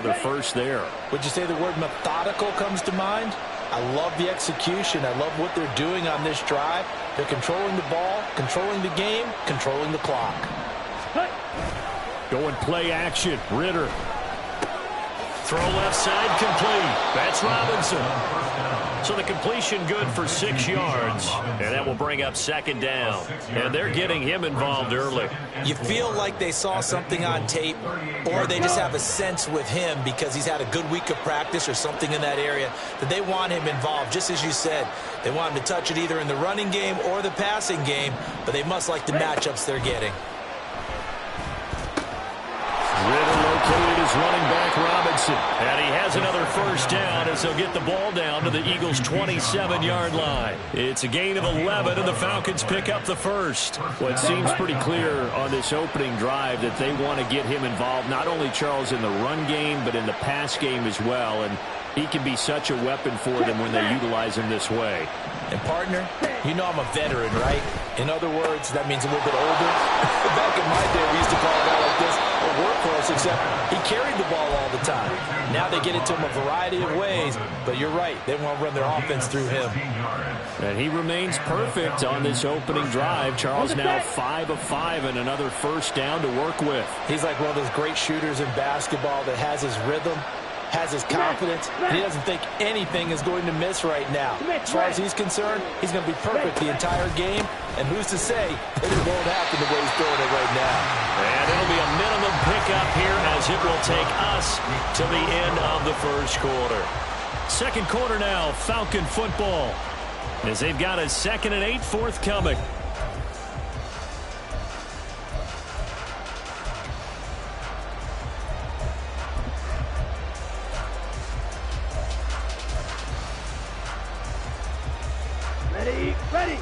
The first there. Would you say the word methodical comes to mind? I love the execution. I love what they're doing on this drive. They're controlling the ball, controlling the game, controlling the clock. Going play action. Ritter. Throw left side complete. That's Robinson. So the completion good for 6 yards. And that will bring up second down. And they're getting him involved early. You feel like they saw something on tape, or they just have a sense with him because he's had a good week of practice or something in that area that they want him involved. Just as you said, they want him to touch it either in the running game or the passing game, but they must like the matchups they're getting. Ritter located as running back Robinson. And he has another first down as they'll get the ball down to the Eagles' 27-yard line. It's a gain of 11, and the Falcons pick up the first. Well, it seems pretty clear on this opening drive that they want to get him involved, not only, Charles, in the run game, but in the pass game as well. And he can be such a weapon for them when they utilize him this way. And, partner, you know I'm a veteran, right? In other words, that means a little bit older. Back in my day, we used to call a guy like this a workhorse, except he carried the ball all the time. Now they get it to him a variety of ways, but you're right. They want to run their offense through him. And he remains perfect on this opening drive. Charles now 5 of 5 and another first down to work with. He's like one of those great shooters in basketball that has his rhythm, has his confidence, and he doesn't think anything is going to miss right now. As far as he's concerned, he's going to be perfect the entire game, and who's to say that it won't happen the way he's throwing it right now. And it'll be a minimum pickup here as it will take us to the end of the first quarter. Second quarter now, Falcon football, as they've got a 2nd and 8 forthcoming. Ready.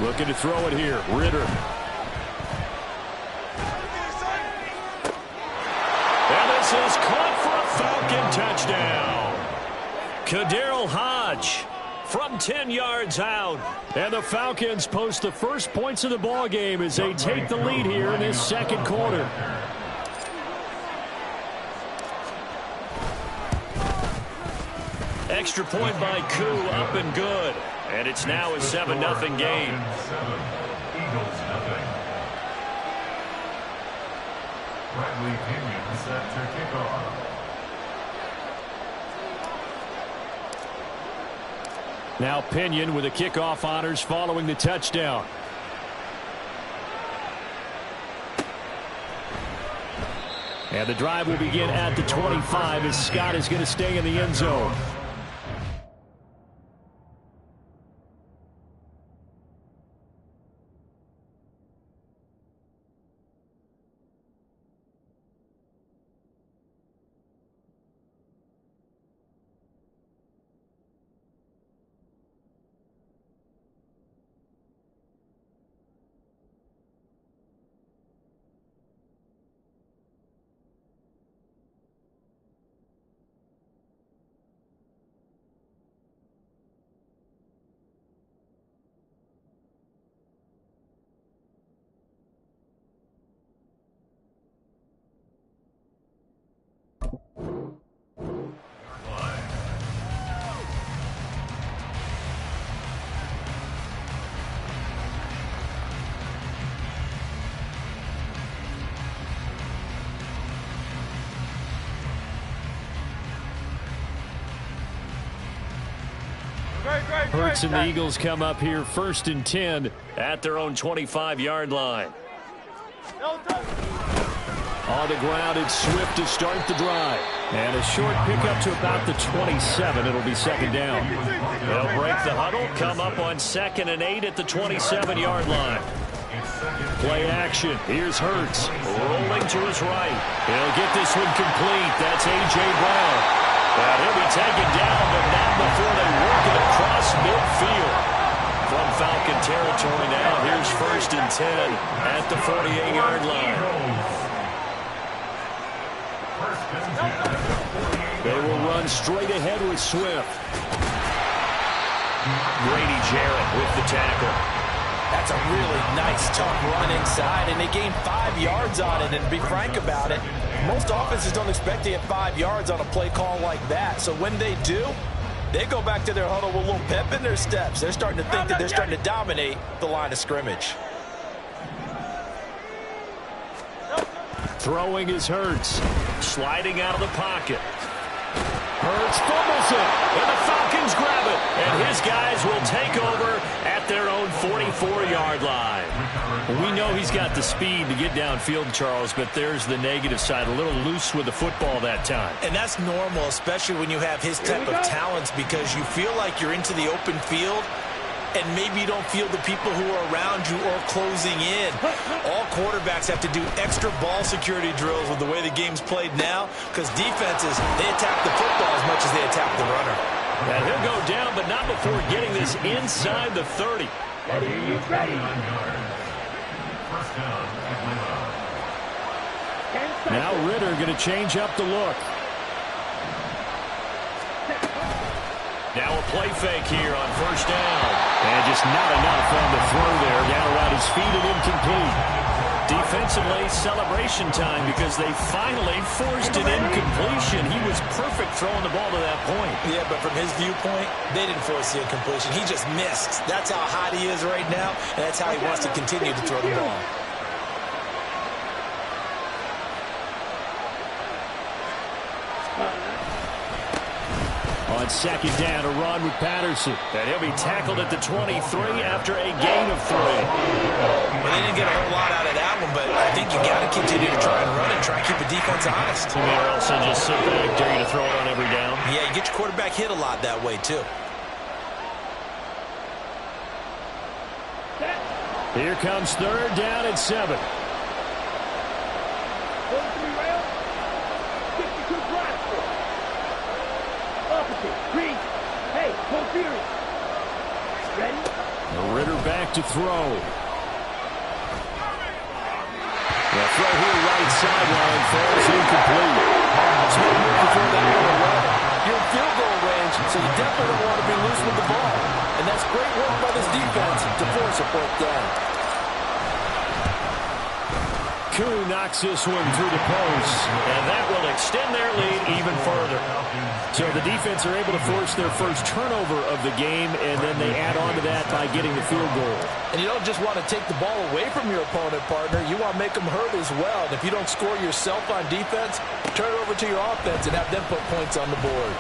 Looking to throw it here. Ritter. And this is caught for a Falcon touchdown. KhaDarel Hodge from 10 yards out. And the Falcons post the first points of the ball game as they take the lead here in this second quarter. Extra point by Koo, up and good. And it's now a 7-0 game. Bradley Pinion set to kick off. Now Pinion with the kickoff honors following the touchdown. And the drive will begin at the 25 as Scott is going to stay in the end zone. Hurts and the Eagles come up here 1st and 10 at their own 25-yard line. On the ground, it's Swift to start the drive. And a short pickup to about the 27. It'll be second down. They'll break the huddle, come up on 2nd and 8 at the 27-yard line. Play action. Here's Hurts. Rolling to his right. He'll get this one complete. That's A.J. Brown. And he'll be taken down, but not before they work it across midfield. From Falcon territory now, here's 1st and 10 at the 48-yard line. They will run straight ahead with Swift. Grady Jarrett with the tackle. That's a really nice, tough run inside, and they gained 5 yards on it. And to be frank about it, most offenses don't expect to get 5 yards on a play call like that. So when they do, they go back to their huddle with a little pep in their steps. They're starting to think that they're starting to dominate the line of scrimmage. Throwing is Hurts. Sliding out of the pocket. Hurts fumbles it, and the Falcons grab it. And his guys will take over at their own 44-yard line. We know he's got the speed to get downfield, Charles, but there's the negative side. A little loose with the football that time. And that's normal, especially when you have his type of talents, because you feel like you're into the open field, and maybe you don't feel the people who are around you or closing in. All quarterbacks have to do extra ball security drills with the way the game's played now, because defenses, they attack the football as much as they attack the runner. And he'll go down, but not before getting this inside the 30. Ready, ready. First down, Atlanta. Now Ritter going to change up the look. Now a play fake here on first down. And just not enough on the throw there. Down around his feet and incomplete. Defensively, celebration time because they finally forced an incompletion. He was perfect throwing the ball to that point. Yeah, but from his viewpoint, they didn't force the incompletion. He just missed. That's how hot he is right now, and that's how he wants to continue to throw the ball. On second down, a run with Patterson. And he'll be tackled at the 23 after a gain of 3. Well, they didn't get a whole lot out of that one, but I think you got to continue to try and run and try and keep the defense honest. Or else they'll just sit back, dare you to throw it on every down. Yeah, you get your quarterback hit a lot that way, too. Here comes third down and 7. Green. Hey, hold theory. Ready? Ritter back to throw. The throw here right sideline falls incomplete. Smart move to throw that one away. You're in field goal range, so you definitely don't want to be loose with the ball. And that's great work by this defense to force a fourth down. Koo knocks this one through the post, and that will extend their lead even further. So the defense are able to force their first turnover of the game, and then they add on to that by getting the field goal. And you don't just want to take the ball away from your opponent, partner. You want to make them hurt as well. And if you don't score yourself on defense, turn it over to your offense and have them put points on the board.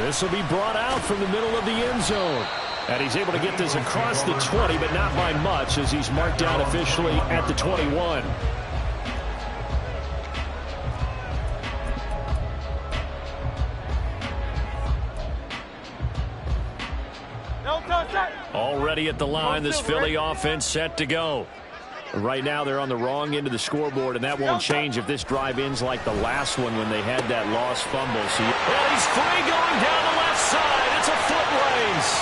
This will be brought out from the middle of the end zone. And he's able to get this across the 20, but not by much, as he's marked down officially at the 21. Already at the line, this Philly offense set to go. Right now, they're on the wrong end of the scoreboard, and that won't change if this drive ends like the last one when they had that lost fumble. So well, he's free going down the left side. It's a foot race.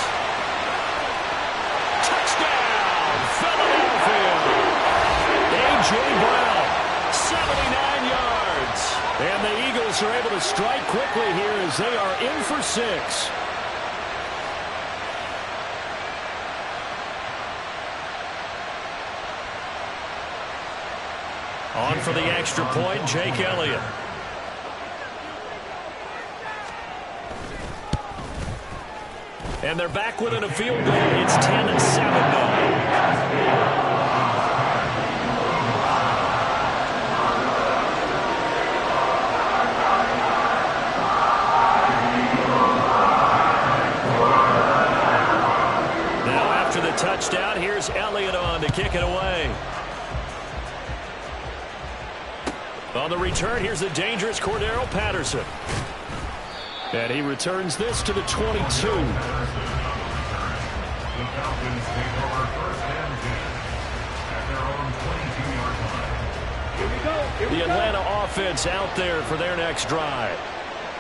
Touchdown, Philadelphia. A.J. Brown, 79 yards. And the Eagles are able to strike quickly here as they are in for 6. On for the extra point, Jake Elliott. And they're back within a field goal. It's 10-7 now. Now after the touchdown, here's Elliott on to kick it away. On the return, here's the dangerous Cordero Patterson. And he returns this to the 22. The Falcons take over first and 10 at their own 22-yard line. Here we go. Here we The go. Atlanta offense out there for their next drive.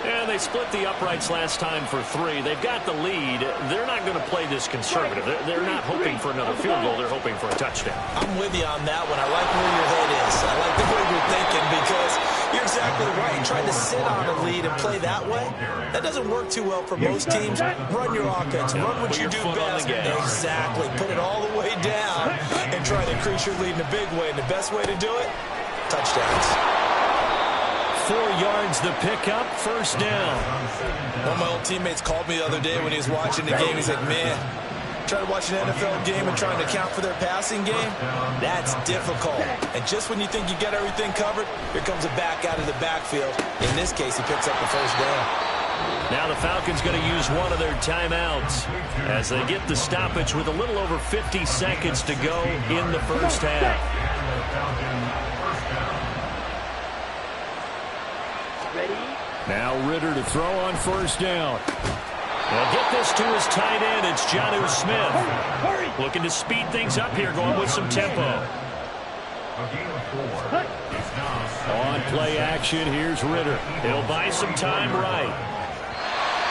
And they split the uprights last time for 3. They've got the lead. They're not going to play this conservative. They're not hoping for another field goal. They're hoping for a touchdown. I'm with you on that one. I like where your head is. I like the way you're thinking because You're exactly right. You tried to sit on a lead and play that way. That doesn't work too well for most teams. Run your offense. Run what you do best. Exactly. Put it all the way down and try to increase your lead in a big way. And the best way to do it, touchdowns. 4 yards the pickup, first down. One of my old teammates called me the other day when he was watching the game. He's like, man, trying to watch an NFL game and trying to account for their passing game, that's difficult. And just when you think you get everything covered, here comes a back out of the backfield. In this case, he picks up the first down. Now the Falcons going to use one of their timeouts as they get the stoppage with a little over 50 seconds to go in the first half. Now Ritter to throw on first down. They'll get this to his tight end. It's Jonnu Smith. Looking to speed things up here, going with some tempo. On play action, here's Ritter. He'll buy some time right.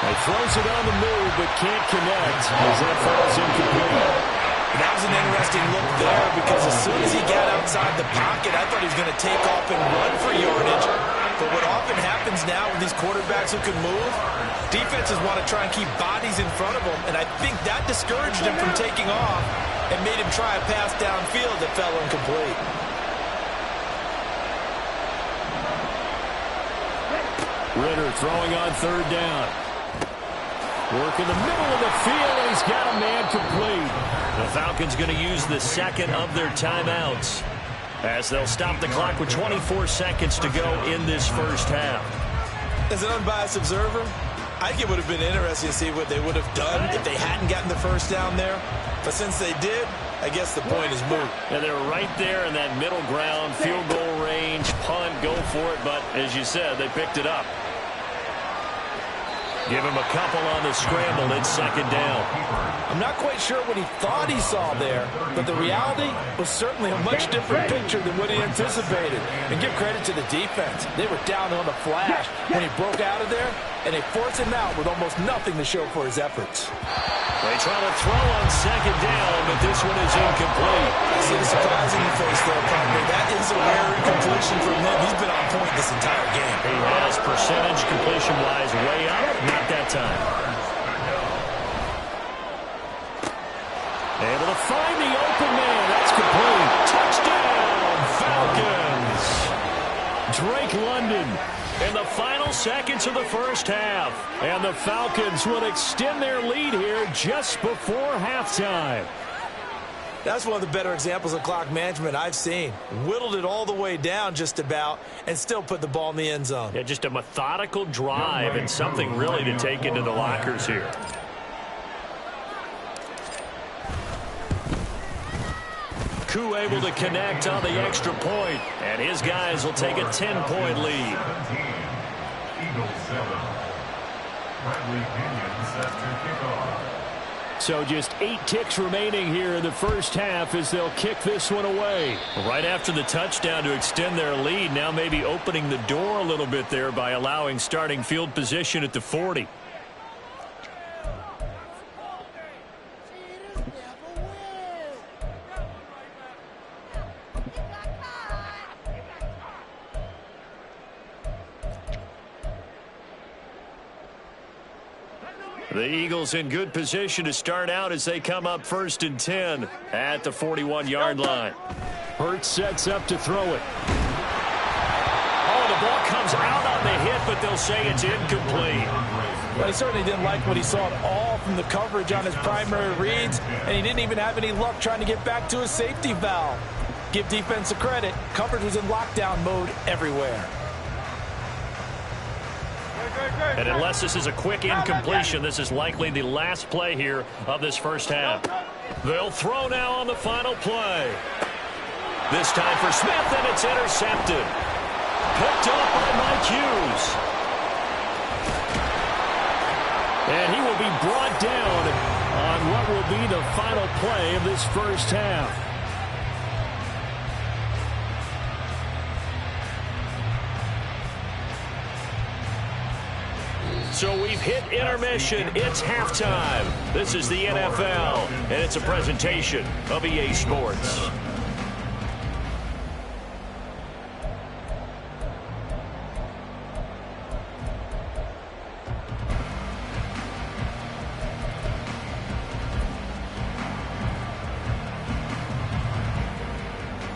He throws it on the move, but can't connect as that falls incomplete. That was an interesting look there because as soon as he got outside the pocket, I thought he was going to take off and run for yardage. But what often happens now with these quarterbacks who can move, defenses want to try and keep bodies in front of them, and I think that discouraged him from taking off and made him try a pass downfield that fell incomplete. Ritter throwing on third down. Work in the middle of the field, and he's got a man complete. The Falcons going to use the second of their timeouts as they'll stop the clock with 24 seconds to go in this first half. As an unbiased observer, I think it would have been interesting to see what they would have done if they hadn't gotten the first down there. But since they did, I guess the point is moot. And they're right there in that middle ground, field goal range, punt, go for it. But as you said, they picked it up. Give him a couple on the scramble. It's second down. I'm not quite sure what he thought he saw there, but the reality was certainly a much different picture than what he anticipated. And give credit to the defense. They were down on the flash when he broke out of there, and they forced him out with almost nothing to show for his efforts. They try to throw on second down, but this one is incomplete. I see the surprise in your face there, partner. That is a rare incompletion from him. He's been on point this entire game. He has percentage completion-wise way up. Not that time. Able to find the open man. That's complete. Touchdown, Falcons. Drake London in the final seconds of the first half. And the Falcons will extend their lead here just before halftime. That's one of the better examples of clock management I've seen. Whittled it all the way down just about and still put the ball in the end zone. Yeah, just a methodical drive and something really to take into the lockers here. Koo able to connect on the extra point, and his guys will take a 10-point lead. Eagles 7. Bradley Pinion set to kick off. So just 8 ticks remaining here in the first half as they'll kick this one away. Right after the touchdown to extend their lead, now maybe opening the door a little bit there by allowing starting field position at the 40. The Eagles in good position to start out as they come up 1st and 10 at the 41-yard line. Hurts sets up to throw it. Oh, the ball comes out on the hit, but they'll say it's incomplete. Well, he certainly didn't like what he saw at all from the coverage on his primary reads, and he didn't even have any luck trying to get back to his safety valve. Give defense a credit. Coverage was in lockdown mode everywhere. And unless this is a quick incompletion, this is likely the last play here of this first half. They'll throw now on the final play. This time for Smith, and it's intercepted. Picked up by Mike Hughes. And he will be brought down on what will be the final play of this first half. So we've hit intermission. It's halftime. This is the NFL, and it's a presentation of EA Sports.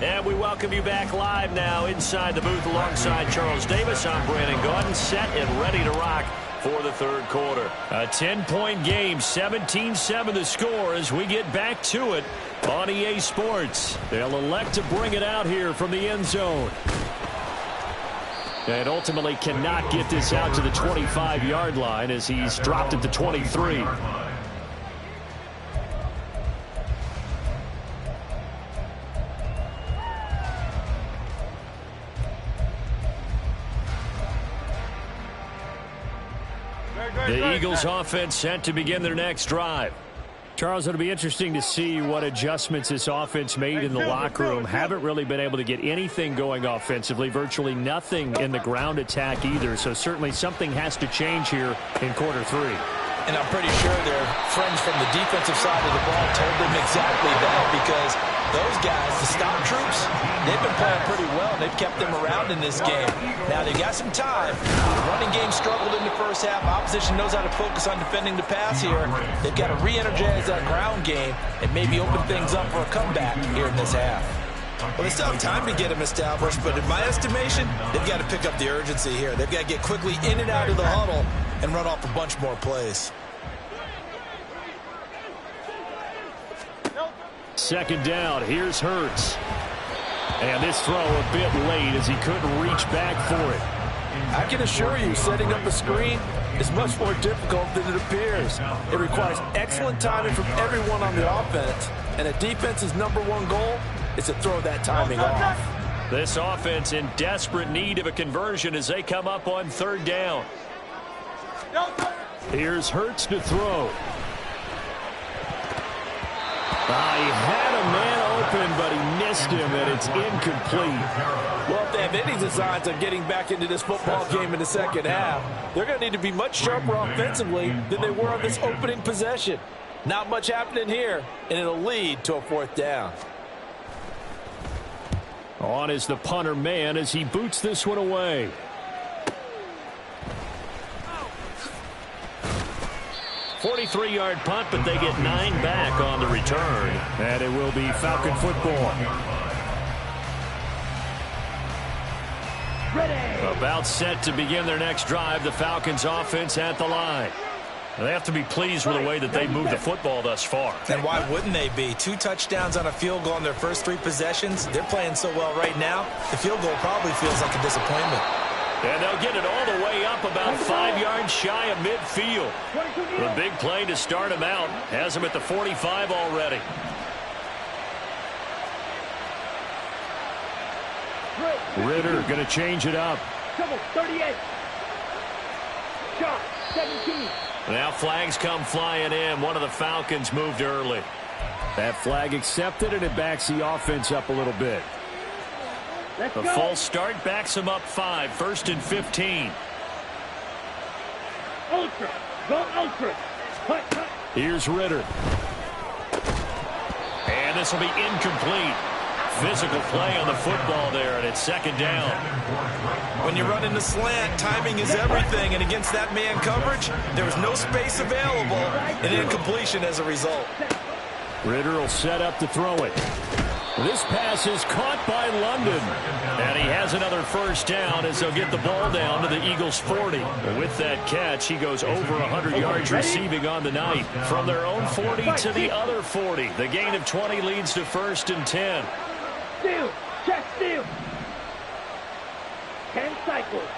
And we welcome you back live now inside the booth alongside Charles Davis. I'm Brandon Gaudin, set and ready to rock for the third quarter. A 10-point game, 17-7 the score as we get back to it on EA Sports. They'll elect to bring it out here from the end zone. And ultimately cannot get this out to the 25-yard line as he's dropped at the 23. The Eagles offense set to begin their next drive. Charles, it'll be interesting to see what adjustments this offense made in the locker room. Haven't really been able to get anything going offensively, virtually nothing in the ground attack either. So certainly something has to change here in quarter three. And I'm pretty sure their friends from the defensive side of the ball told them exactly that, because those guys, the stop troops, they've been playing pretty well, and they've kept them around in this game. Now, they've got some time. The running game struggled in the first half. Opposition knows how to focus on defending the pass here. They've got to re-energize that ground game and maybe open things up for a comeback here in this half. Well, they still have time to get them established, but in my estimation, they've got to pick up the urgency here. They've got to get quickly in and out of the huddle and run off a bunch more plays. Second down, here's Hurts. And this throw a bit late as he couldn't reach back for it. I can assure you, setting up a screen is much more difficult than it appears. It requires excellent timing from everyone on the offense, and a defense's #1 goal is to throw that timing off. This offense in desperate need of a conversion as they come up on third down. Here's Hurts to throw. He had a man open, but he missed him, and it's incomplete. Well, if they have any designs on getting back into this football game in the second half, they're going to need to be much sharper offensively than they were on this opening possession. Not much happening here, and it'll lead to a fourth down. On is the punter man as he boots this one away. .43-yard punt, but they get 9 back on the return. And it will be Falcon football. Ready. About set to begin their next drive, the Falcons offense at the line. They have to be pleased with the way that they moved the football thus far. And why wouldn't they be? 2 touchdowns on a field goal in their first 3 possessions. They're playing so well right now, the field goal probably feels like a disappointment. And they'll get it all the way up about 5 yards shy of midfield. The big play to start him out has him at the 45 already. Ritter going to change it up. 38. Shot 17. Now flags come flying in. One of the Falcons moved early. That flag accepted, and it backs the offense up a little bit. Let's The go. false start backs him up 5. 1st and 15. Ultra. Go ultra. Hut, hut. Here's Ritter. And this will be incomplete. Physical play on the football there, and it's second down. When you run in the slant, timing is everything, and against that man coverage, there was no space available, and incompletion as a result. Ritter will set up to throw it. This pass is caught by London. And he has another first down as they'll get the ball down to the Eagles' 40. With that catch, he goes over 100 yards receiving on the night. From their own 40 to the other 40. The gain of 20 leads to 1st and 10. Steal. Check steal. 10 cycles.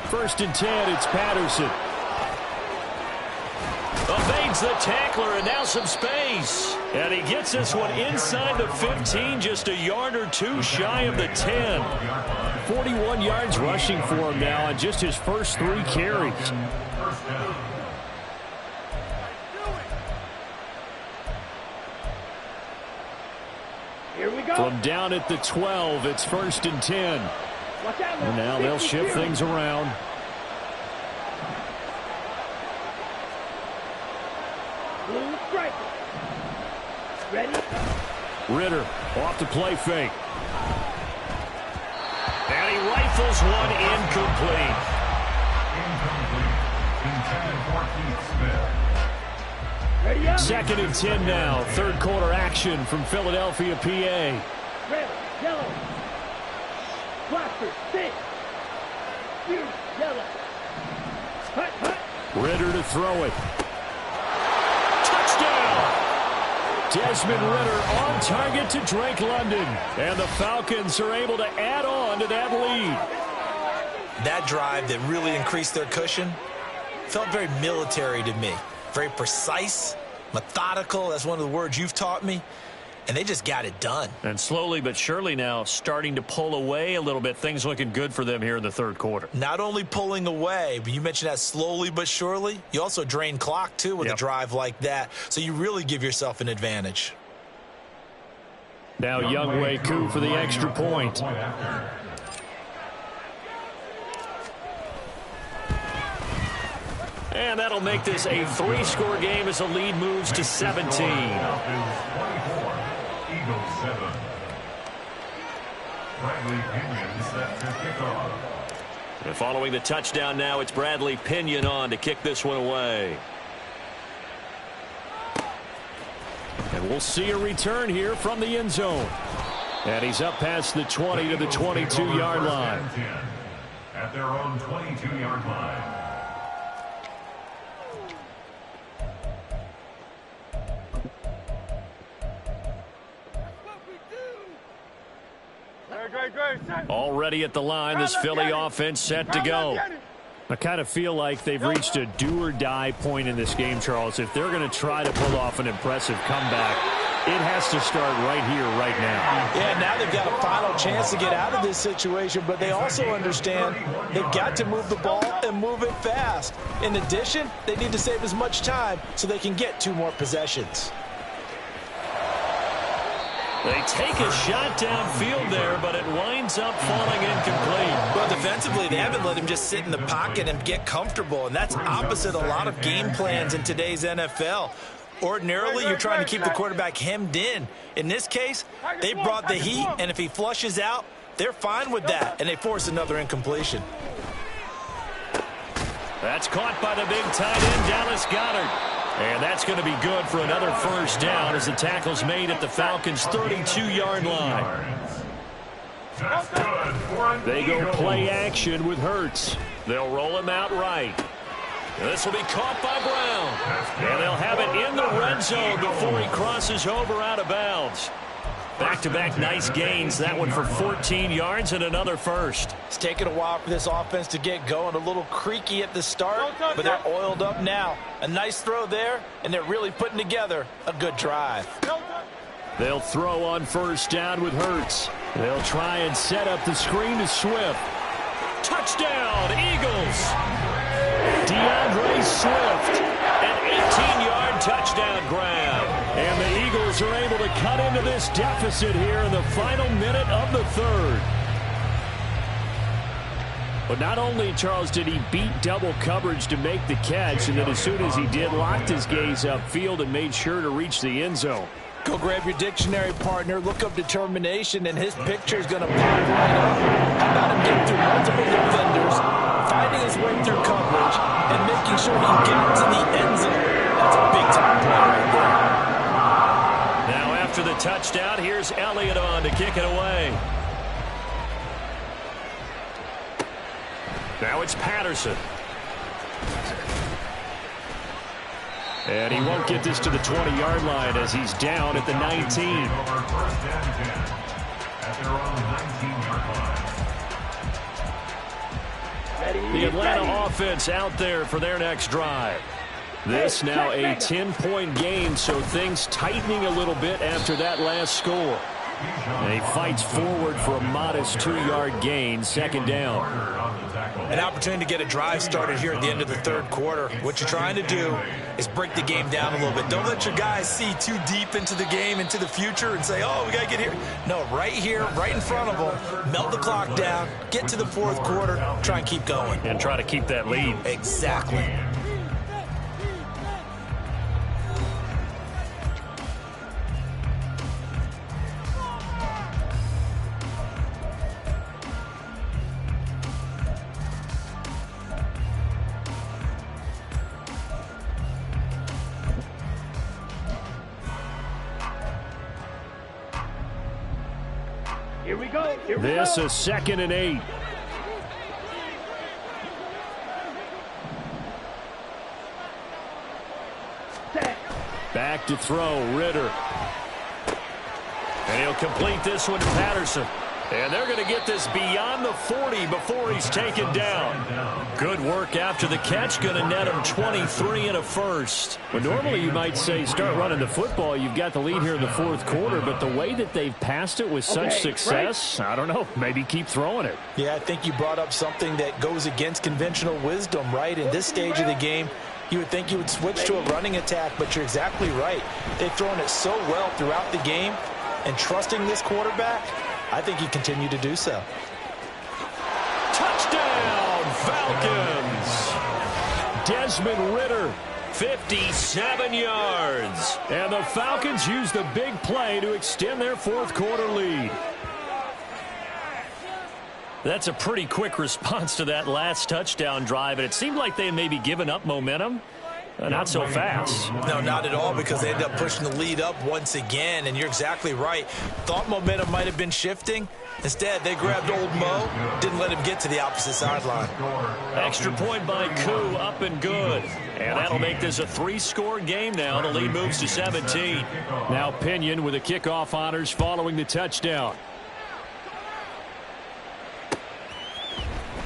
1st and 10, it's Patterson. Evades the tackler, and now some space. And he gets this one inside the 15, just a yard or 2 shy of the 10. 41 yards rushing for him now on just his first 3 carries. Here we go. From down at the 12, it's 1st and 10. Watch out. And now they'll shift things around. Blue striker. Ready? Ritter off the play fake. And he rifles one incomplete. Incomplete. Intended for Keith Smith. Ready Second and 10 now. Third quarter action from Philadelphia, PA. Red, yellow. Blaster, stick. You, yellow. Hut, hut. Ritter to throw it. Touchdown! Desmond Ritter on target to Drake London. And the Falcons are able to add on to that lead. That drive that really increased their cushion felt very military to me. Very precise, methodical. That's one of the words you've taught me. And they just got it done. And slowly but surely now starting to pull away a little bit. Things looking good for them here in the third quarter. Not only pulling away, but you mentioned that slowly but surely. You also drain clock, too, with a drive like that. So you really give yourself an advantage. Now Younghoe Koo for the extra point. And that'll make this a 3-score game as the lead moves to 17. Eagles 7. Bradley Pinion set to kick off. And following the touchdown now, it's Bradley Pinion on to kick this one away. And we'll see a return here from the end zone. And he's up past the 20 to the 22-yard line. At their own 22-yard line. Already at the line, this Philly offense set to go. I kind of feel like they've reached a do-or-die point in this game, Charles. If they're going to try to pull off an impressive comeback, it has to start right here, right now. Yeah, now they've got a final chance to get out of this situation, but they also understand they've got to move the ball and move it fast. In addition, they need to save as much time so they can get 2 more possessions. They take a shot downfield there, but it winds up falling incomplete. Well, defensively, they haven't let him just sit in the pocket and get comfortable, and that's opposite a lot of game plans in today's NFL. Ordinarily, you're trying to keep the quarterback hemmed in. In this case, they brought the heat, and if he flushes out, they're fine with that, and they force another incompletion. That's caught by the big tight end, Dallas Goedert. And that's going to be good for another first down as the tackle's made at the Falcons' 32-yard line. They go play action with Hurts. They'll roll him out right. This will be caught by Brown. And they'll have it in the red zone before he crosses over out of bounds. Back-to-back nice gains. That one for 14 yards and another first. It's taken a while for this offense to get going. A little creaky at the start, but they're oiled up now. A nice throw there, and they're really putting together a good drive. They'll throw on first down with Hurts. They'll try and set up the screen to Swift. Touchdown, Eagles! DeAndre Swift, an 18-yard touchdown grab. And the Eagles are able to cut into this deficit here in the final minute of the third. But not only, Charles, did he beat double coverage to make the catch, and then as soon as he did, locked his gaze upfield and made sure to reach the end zone. Go grab your dictionary, partner. Look up determination, and his picture is going to pop right up. How about him getting through multiple defenders, finding his way through coverage, and making sure he got to the end zone? That's a big-time play right there. Now after the touchdown, here's Elliott on to kick it away. Now it's Patterson. And he won't get this to the 20-yard line as he's down at the 19. The Atlanta offense out there for their next drive. This now a 10-point game, so things tightening a little bit after that last score. And he fights forward for a modest 2-yard gain, second down. An opportunity to get a drive started here at the end of the third quarter. What you're trying to do is break the game down a little bit. Don't let your guys see too deep into the game, into the future, and say, oh, we got to get here. No, right here, right in front of them, melt the clock down, get to the fourth quarter, try and keep going. And try to keep that lead. Exactly. Here we go. Here we This go. is 2nd and 8. Set. Back to throw, Ritter. And he'll complete this one to Patterson. And they're going to get this beyond the 40 before he's taken down. Good work after the catch. Going to net him 23 and a first. Well, normally you might say start running the football. You've got the lead here in the 4th quarter. But the way that they've passed it with such success, I don't know. Maybe keep throwing it. Yeah, I think you brought up something that goes against conventional wisdom, right? In this stage of the game, you would think you would switch to a running attack, but you're exactly right. They've thrown it so well throughout the game, and trusting this quarterback, I think he continued to do so. Touchdown, Falcons! Desmond Ritter, 57 yards. And the Falcons use the big play to extend their 4th quarter lead. That's a pretty quick response to that last touchdown drive, and it seemed like they may be giving up momentum. Not so fast. No, not at all, because they ended up pushing the lead up once again, and you're exactly right. Thought momentum might have been shifting. Instead, they grabbed old Mo, didn't let him get to the opposite sideline. Extra point by Koo, up and good. And that'll make this a 3-score game now. The lead moves to 17. Now Pinion with the kickoff honors following the touchdown.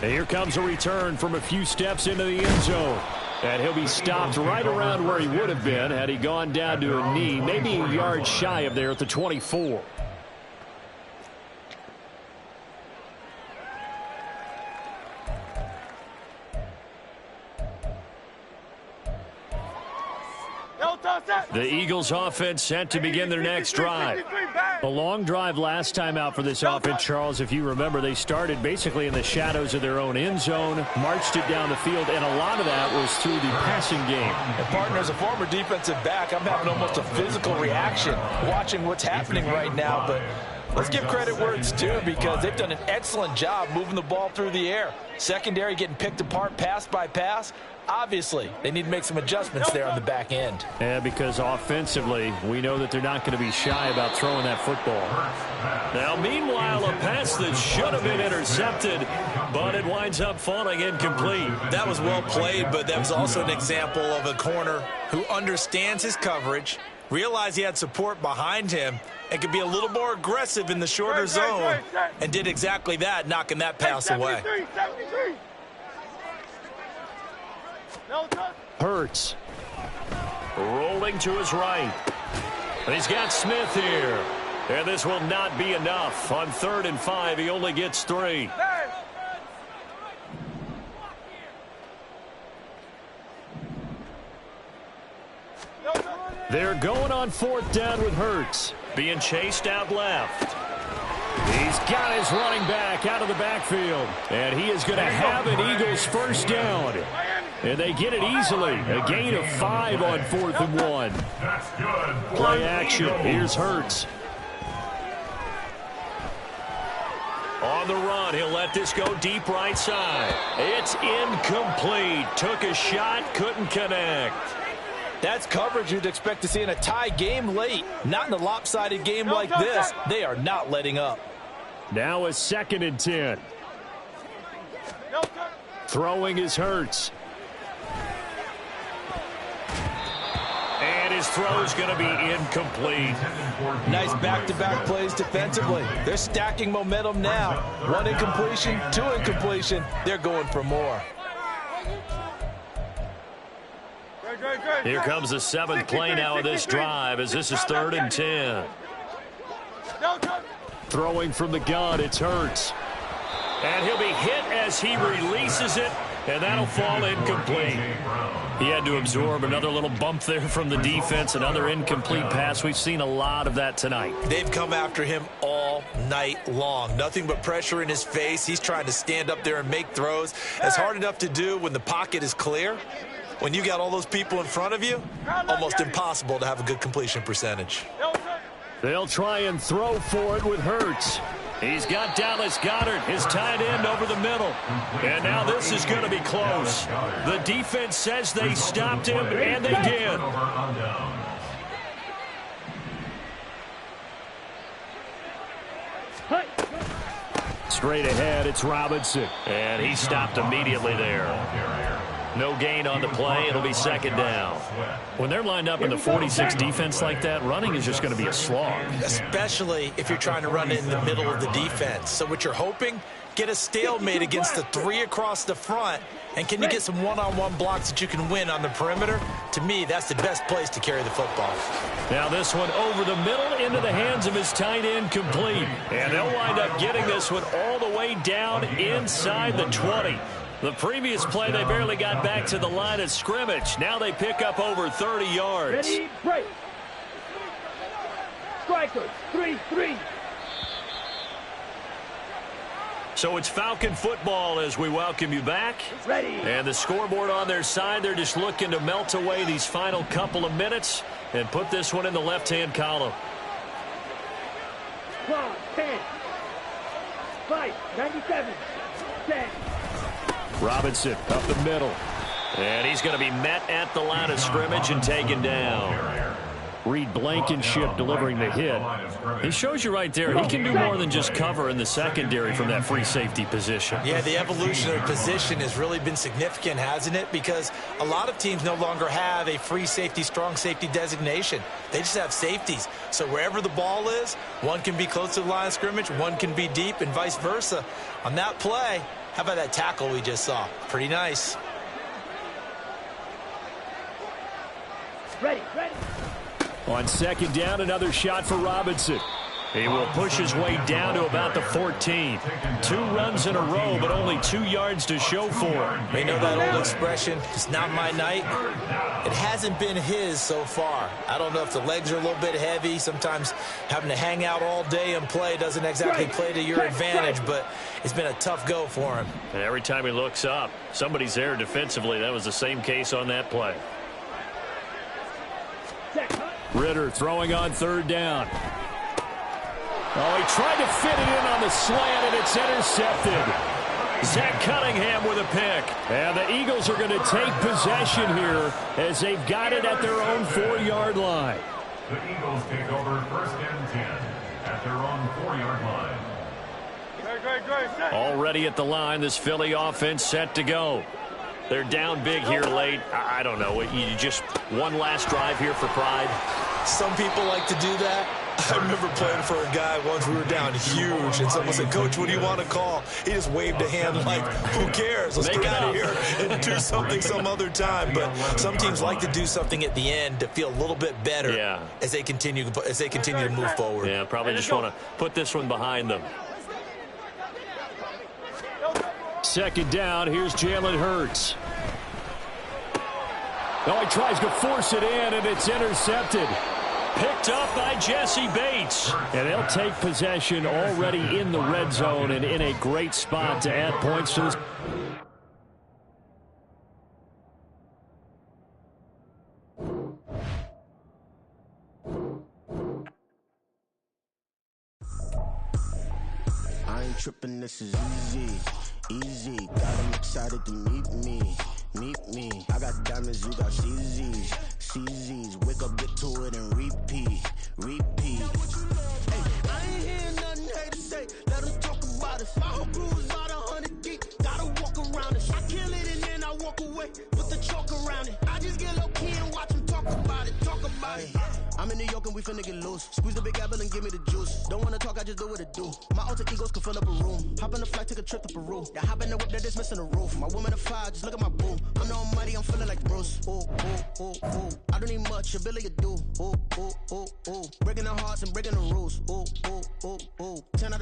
And here comes a return from a few steps into the end zone. And he'll be stopped right around where he would have been had he gone down to a knee, maybe a yard shy of there at the 24. The Eagles offense set to begin their next drive. A long drive last time out for this offense, Charles. If you remember, they started basically in the shadows of their own end zone, marched it down the field, and a lot of that was through the passing game. And partner, as a former defensive back, I'm having almost a physical reaction watching what's happening right now. But let's give credit where it's due, because they've done an excellent job moving the ball through the air. Secondary getting picked apart pass by pass. Obviously, they need to make some adjustments there on the back end. Yeah, because offensively, we know that they're not going to be shy about throwing that football. Now, meanwhile, a pass that should have been intercepted, but it winds up falling incomplete. That was well played, but that was also an example of a corner who understands his coverage, realized he had support behind him, and could be a little more aggressive in the shorter zone, and did exactly that, knocking that pass away. Hurts. Rolling to his right. He's got Smith here. And this will not be enough. On 3rd and 5, he only gets 3. They're going on 4th down with Hurts. Being chased out left. He's got his running back out of the backfield. And he is going to have an Eagles first down. And they get it easily. A gain of 5 on 4th and 1. Play action. Here's Hurts. On the run, he'll let this go deep right side. It's incomplete. Took a shot, couldn't connect. That's coverage you'd expect to see in a tie game late. Not in a lopsided game like this. They are not letting up. Now a 2nd and 10. Throwing is Hurts. And his throw's going to be incomplete. Nice back-to-back plays defensively. They're stacking momentum now. 1 incompletion, 2 incompletion. They're going for more. Here comes the 7th play now of this drive, as this is 3rd and 10. Throwing from the gun, it's Hurts. And he'll be hit as he releases it, and that'll fall incomplete. He had to absorb another little bump there from the defense, another incomplete pass. We've seen a lot of that tonight. They've come after him all night long. Nothing but pressure in his face. He's trying to stand up there and make throws. It's hard enough to do when the pocket is clear. When you got all those people in front of you, almost impossible to have a good completion percentage. They'll try and throw for it with Hurts. He's got Dallas Goedert, his tight end, over the middle. And now this is going to be close. The defense says they stopped him, and they did. Straight ahead, it's Robinson. And he stopped immediately there. No gain on the play. It'll be second down. When they're lined up in the 46 defense like that, running is just going to be a slog. Especially if you're trying to run it in the middle of the defense. So what you're hoping, get a stalemate against the three across the front. And can you get some one-on-one blocks that you can win on the perimeter? To me, that's the best place to carry the football. Now this one over the middle into the hands of his tight end, complete. And they'll wind up getting this one all the way down inside the 20. The previous play, they barely got back to the line of scrimmage. Now they pick up over 30 yards. Ready, break. Strikers, 3-3. So it's Falcon football as we welcome you back. Ready. And the scoreboard on their side, they're just looking to melt away these final couple of minutes and put this one in the left-hand column. 12, 10. 5, 97. 10. Robinson up the middle. And he's going to be met at the line of scrimmage and taken down. Reed Blankenship delivering the hit. He shows you right there, he can do more than just cover in the secondary from that free safety position. Yeah, the evolution of position has really been significant, hasn't it? Because a lot of teams no longer have a free safety, strong safety designation. They just have safeties. So wherever the ball is, one can be close to the line of scrimmage, one can be deep, and vice versa. On that play, how about that tackle we just saw? Pretty nice. Ready, ready. On second down, another shot for Robinson. He will push his way down to about the 14. 2 runs in a row, but only 2 yards to show for him. You know that old expression, it's not my night? It hasn't been his so far. I don't know if the legs are a little bit heavy. Sometimes having to hang out all day and play doesn't exactly play to your advantage, but it's been a tough go for him. And every time he looks up, somebody's there defensively. That was the same case on that play. Ritter throwing on third down. Oh, he tried to fit it in on the slant, and it's intercepted. Zach Cunningham with a pick. And the Eagles are going to take possession here as they've got it at their own 4-yard line. The Eagles take over first and 10 at their own 4-yard line. Already at the line, this Philly offense set to go. They're down big here late. I don't know. You just one last drive here for pride. Some people like to do that. I remember playing for a guy once. We were down huge, and someone said, "Coach, what do you want to call?" He just waved a hand like, "Who cares? Let's get out of here and do something some other time." But some teams like to do something at the end to feel a little bit better as they continue to move forward. Yeah, probably just want to put this one behind them. Second down, here's Jalen Hurts. Oh, he tries to force it in, and it's intercepted. Picked up by Jesse Bates. And they'll take possession already in the red zone and in a great spot to add points to this. I ain't tripping, this is easy. Easy, got them excited to meet me. Meet me. I got diamonds, you got CZs. CZs, wake up, get to it, and repeat. Repeat. Hey, I ain't hearing nothing haters say. Let them talk about it. My whole crew is about 100 deep. Gotta walk around it. I kill it and then I walk away. Put the chalk around it. I just get low key and watch them talk about it. Talk about it. I'm in New York and we finna get loose. Squeeze the big apple and give me the juice. Don't wanna talk, I just do what it do. My alter egos can fill up a room. Hop in the flight, take a trip to Peru. Yeah, hop in the whip, that is missing the roof. My woman a fire, just look at my boo. I'm the almighty, I'm feeling like Bruce. Ooh, ooh, ooh, ooh. I don't need much, ability to do. Ooh, ooh, ooh, ooh. Breaking the hearts and breaking the rules. Ooh, ooh, ooh, ooh. 10 out of